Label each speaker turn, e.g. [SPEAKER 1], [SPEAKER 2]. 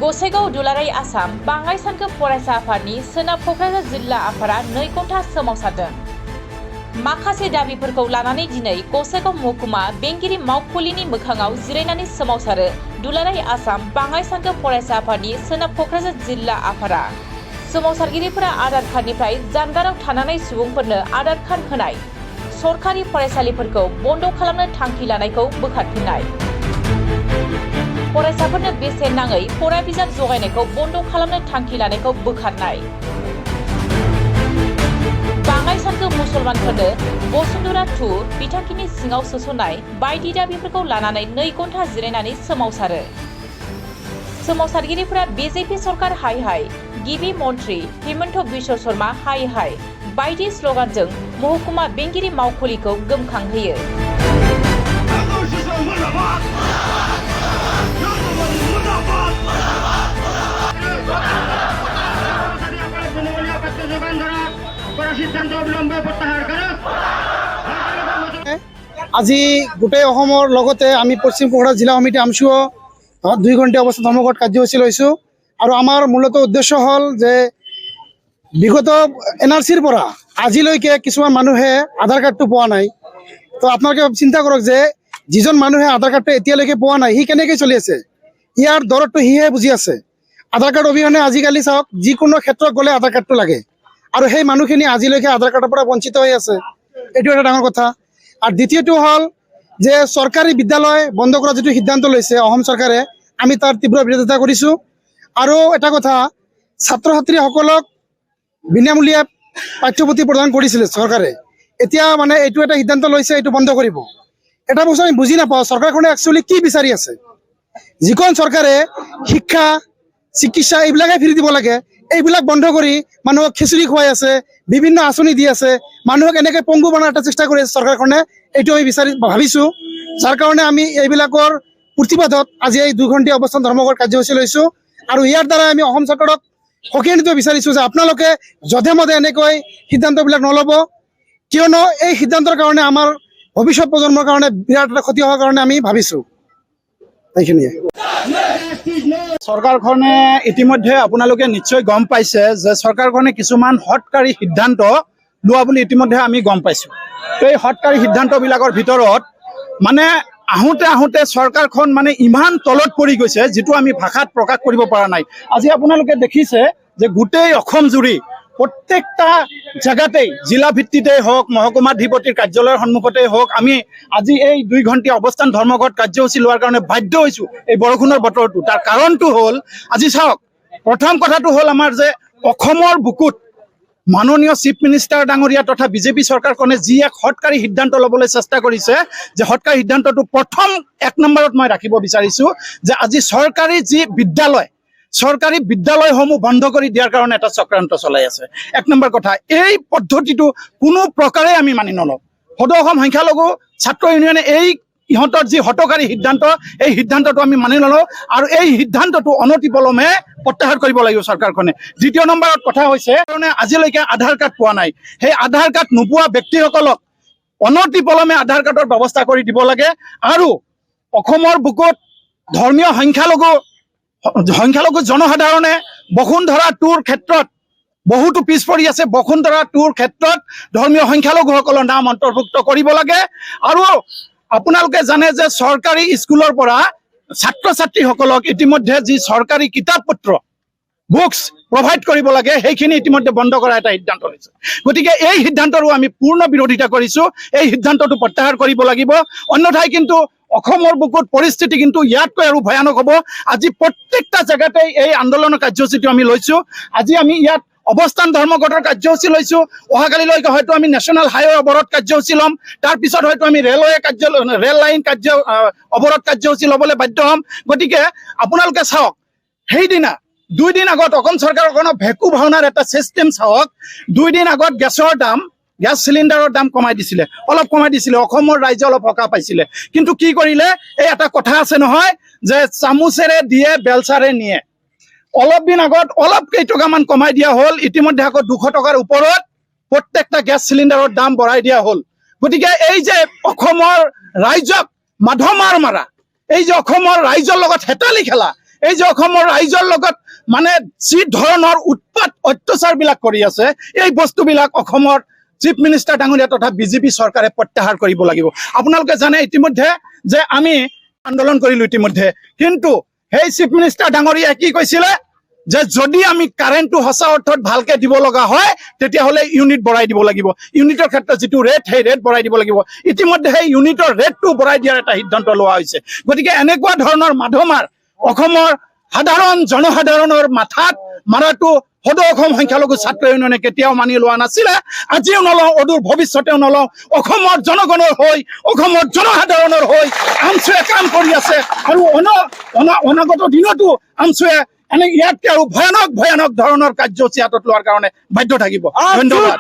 [SPEAKER 1] गसाइगाव दुलाराय आसाम बाङाइ सानखो फरायसा आफादनि सोनाब क'क्राझार जिल्ला आफादा 2 घन्टा सोमावसारदों। माखासे दाबिफोरखौ लानानै दिनै गसाइगाव महकुमा बेंगिरि मावखुलिनि मोखाङाव जिरायनानै सोमावसारो दुलाराय आसाम बाङाइ सानखो फरायसा आफादनि सोनाब क'क्राझार जिल्ला आफादा। सोमावसारगिरिफोरा आधार कार्डनिफ्राय जानगाराव थानाय सुबुंफोरनो आधार कार्ड होनाय, सरकारि फरायसालिफोरखौ बन्द खालामनो थांखि लानायखौ बोखारफिननाय, फरायसाफोरनो बेसेन नाङै फरा बिजाब जगायनायखौ बन्द खालामनो थांखि लानायखौ बोखारनाय, बाङाइ सानखो मुसलमानफोरनो बसुन्धरा 2 बिथांखिनि सिङाव सोसननाय बायदि दाबिफोरखौ लानानै 2 घन्टा जिरायनानै सोमावसारो। सोमावसारगिरिफोरा बीजेपी सरकार हाय हाय, गिबि मन्त्रि हिमन्त बिश्व शर्मा हाय हाय बायदि स्लगानजों महकुमा बेंगिरि मावखुलिखौ गोमखांहोयो।
[SPEAKER 2] আজি গোটেই অসমৰ লগতে আমি পশ্চিম কক্ৰাঝাৰ জিলা সমিতি আমচুও 2 ঘণ্টা অৱস্থা ধৰ্মঘট কাৰ্যসূচী লৈছোঁ। আৰু আমাৰ মূলত উদ্দেশ্য হ'ল যে বিগত NRCৰ পৰা আজিলৈকে কিছুমান মানুহে আধাৰ কাৰ্ডটো পোৱা নাই। তো আপোনালোকে চিন্তা কৰক যে যিজন মানুহে আধাৰ কাৰ্ডটো এতিয়ালৈকে পোৱা নাই সি কেনেকৈ চলি আছে, ইয়াৰ দৰদটো সিহে বুজি আছে। আধাৰ কাৰ্ড অবিহনে আজিকালি চাওক যিকোনো ক্ষেত্ৰত গ'লে আধাৰ কাৰ্ডটো লাগে, আৰু সেই মানুহখিনি আজিলৈকে আধাৰ কাৰ্ডৰ পৰা বঞ্চিত হৈ আছে। এইটো এটা ডাঙৰ কথা। আৰু দ্বিতীয়টো হ'ল যে চৰকাৰী বিদ্যালয় বন্ধ কৰাৰ যিটো সিদ্ধান্ত লৈছে অসম চৰকাৰে, আমি তাৰ তীব্ৰ বিৰোধিতা কৰিছোঁ। আৰু এটা কথা, ছাত্ৰ ছাত্ৰীসকলক বিনামূলীয়া পাঠ্যপুথি প্ৰদান কৰিছিলে চৰকাৰে, এতিয়া মানে এইটো এটা সিদ্ধান্ত লৈছে এইটো বন্ধ কৰিব। এটা বস্তু আমি বুজি নাপাওঁ চৰকাৰখনে একচুৱেলি কি বিচাৰি আছে। যিখন চৰকাৰে শিক্ষা চিকিৎসা এইবিলাকে ফ্ৰী দিব লাগে, এইবিলাক বন্ধ কৰি মানুহক খিচিৰি খুৱাই আছে, বিভিন্ন আঁচনি দি আছে, মানুহক এনেকৈ পংগু বনাৰ এটা চেষ্টা কৰি আছে চৰকাৰখনে। এইটো আমি ভাবিছোঁ, যাৰ কাৰণে আমি এইবিলাকৰ প্ৰতিবাদত আজি এই 2 ঘণ্টা অৱস্থান ধৰ্মঘট কাৰ্যসূচী লৈছোঁ। আৰু ইয়াৰ দ্বাৰা আমি অসম চৰকাৰক সকীয়াই দিব বিচাৰিছোঁ যে আপোনালোকে যধে মধে এনেকৈ সিদ্ধান্তবিলাক নল'ব, কিয়নো এই সিদ্ধান্তৰ কাৰণে আমাৰ ভৱিষ্যত প্ৰজন্মৰ কাৰণে বিৰাট এটা ক্ষতি হোৱাৰ কাৰণে আমি ভাবিছোঁ। এইখিনিয়ে।
[SPEAKER 3] চৰকাৰখনে ইতিমধ্যে আপোনালোকে নিশ্চয় গম পাইছে যে চৰকাৰখনে কিছুমান হঠকাৰী সিদ্ধান্ত লোৱা বুলি ইতিমধ্যে আমি গম পাইছোঁ। এই হঠকাৰী সিদ্ধান্তবিলাকৰ ভিতৰত মানে আহোঁতে চৰকাৰখন মানে ইমান তলত পৰি গৈছে যিটো আমি ভাষাত প্ৰকাশ কৰিব পৰা নাই। আজি আপোনালোকে দেখিছে যে গোটেই অসম জুৰি প্ৰত্যেকটা জেগাতেই জিলা ভিত্তিতেই হওক, মহকুমাধিপতিৰ কাৰ্যালয়ৰ সন্মুখতেই হওক, আমি আজি এই 2 ঘণ্টা অৱস্থান ধৰ্মঘট কাৰ্যসূচী লোৱাৰ কাৰণে বাধ্য হৈছোঁ এই বৰষুণৰ বতৰটো। তাৰ কাৰণটো হ'ল আজি চাওক, প্ৰথম কথাটো হ'ল আমাৰ যে অসমৰ বুকুত মাননীয় চিফ মিনিষ্টাৰ ডাঙৰীয়া তথা বিজেপি চৰকাৰখনে যি এক হঠকাৰী সিদ্ধান্ত ল'বলৈ চেষ্টা কৰিছে, যে হঠকাৰী সিদ্ধান্তটো প্ৰথম 1 নম্বৰত মই ৰাখিব বিচাৰিছোঁ যে আজি চৰকাৰী বিদ্যালয়সমূহ বন্ধ কৰি দিয়াৰ কাৰণে এটা চক্ৰান্ত চলাই আছে। 1 নম্বৰ কথা, এই পদ্ধতিটো কোনো প্ৰকাৰে আমি মানি নলওঁ। সদৌ অসম সংখ্যালঘু ছাত্ৰ ইউনিয়নে ইহঁতৰ যি হঠকাৰী সিদ্ধান্ত, এই সিদ্ধান্তটো আমি মানি নলওঁ আৰু এই সিদ্ধান্তটো অনতিপলমে প্ৰত্যাহাৰ কৰিব লাগিব চৰকাৰখনে। 2 নম্বৰত কথা হৈছে আজিলৈকে আধাৰ কাৰ্ড পোৱা নাই, সেই আধাৰ কাৰ্ড নোপোৱা ব্যক্তিসকলক অনতিপলমে আধাৰ কাৰ্ডৰ ব্যৱস্থা কৰি দিব লাগে। আৰু অসমৰ বুকুত ধৰ্মীয় সংখ্যালঘু জনসাধাৰণে বসুন্ধৰা 2ৰ ক্ষেত্ৰত বহুতো পিছ পৰি আছে। বসুন্ধৰা 2ৰ ক্ষেত্ৰত ধৰ্মীয় সংখ্যালঘুসকলৰ নাম অন্তৰ্ভুক্ত কৰিব লাগে। আৰু আপোনালোকে জানে যে চৰকাৰী স্কুলৰ পৰা ছাত্ৰ ছাত্ৰীসকলক ইতিমধ্যে যি চৰকাৰী কিতাপ পত্ৰ বুকছ প্ৰভাইড কৰিব লাগে, সেইখিনি ইতিমধ্যে বন্ধ কৰা এটা সিদ্ধান্ত লৈছে। গতিকে এই সিদ্ধান্তৰো আমি পূৰ্ণ বিৰোধিতা কৰিছোঁ। এই সিদ্ধান্তটো প্ৰত্যাহাৰ কৰিব লাগিব, অন্যথাই কিন্তু অসমৰ বুকুত পৰিস্থিতি কিন্তু ইয়াতকৈ আৰু ভয়ানক হ'ব। আজি প্ৰত্যেকটা জেগাতেই এই আন্দোলনৰ কাৰ্যসূচীটো আমি লৈছোঁ। আজি আমি ইয়াত অৱস্থান ধৰ্মঘটৰ কাৰ্যসূচী লৈছোঁ। অহাকালিলৈকে হয়তো আমি নেশ্যনেল হাইৱে অৱৰোধ কাৰ্যসূচী ল'ম, তাৰপিছত হয়তো আমি ৰেল লাইন অৱৰোধ কাৰ্যসূচী ল'বলৈ বাধ্য হ'ম। গতিকে আপোনালোকে চাওক, সেইদিনা 2 দিন আগত অসম চৰকাৰখনৰ ভেকু ভাওনাৰ এটা ছিষ্টেম চাওক। 2 দিন আগত গেছ চিলিণ্ডাৰৰ দাম কমাই দিছিলে, অলপ কমাই দিছিলে, অসমৰ ৰাইজে অলপ সকাহ পাইছিলে। কিন্তু কি কৰিলে, এই এটা কথা আছে নহয় যে চামুচেৰে দিয়ে বেলচাৰে নিয়ে অলপ দিন আগত অলপ কেইটকামান কমাই দিয়া হ'ল ইতিমধ্যে আকৌ 200 টকাৰ ওপৰত প্ৰত্যেকটা গেছ চিলিণ্ডাৰৰ দাম বঢ়াই দিয়া হ'ল গতিকে এই যে অসমৰ ৰাইজক মাধমাৰ মাৰা এই যে অসমৰ ৰাইজৰ লগত হেতালি খেলা এই যে অসমৰ ৰাইজৰ লগত মানে যি ধৰণৰ উৎপাত অত্যাচাৰবিলাক কৰি আছে এই বস্তুবিলাক অসমৰ চিফ মিনিষ্টাৰ ডাঙৰীয়া তথা বিজেপি চৰকাৰে প্ৰত্যাহাৰ কৰিব লাগিব আপোনালোকে জানে ইতিমধ্যে যে আমি আন্দোলন কৰিলো ইতিমধ্যে কিন্তু সেই চিফ মিনিষ্টাৰ ডাঙৰীয়াই কি কৈছিলে যে যদি আমি কাৰেণ্টটো সঁচা অৰ্থত ভালকে দিব লগা হয় তেতিয়াহ'লে ইউনিট বঢ়াই দিব লাগিব ইউনিটৰ ক্ষেত্ৰত যিটো ৰেট সেই ৰেট বঢ়াই দিব লাগিব ইতিমধ্যে সেই ইউনিটৰ ৰেটটো বঢ়াই দিয়াৰ এটা সিদ্ধান্ত লোৱা হৈছে গতিকে এনেকুৱা ধৰণৰ মাধমাৰ অসমৰ সাধাৰণ জনসাধাৰণৰ মাথাত মাৰাটো সদৌ অসম সংখ্যালঘু ছাত্ৰ ইউনিয়নে কেতিয়াও মানি লোৱা নাছিলে আজিও নলওঁ অদূৰ ভৱিষ্যতেও নলওঁ অসমৰ জনগণৰ হৈ অসমৰ জনসাধাৰণৰ হৈ আমছুৱে কাম কৰি আছে আৰু অনাগত দিনতো আমছুৱে এনে ইয়াতকৈ আৰু ভয়ানক ধৰণৰ কাৰ্যসূচী হাতত লোৱাৰ কাৰণে বাধ্য থাকিব ধন্যবাদ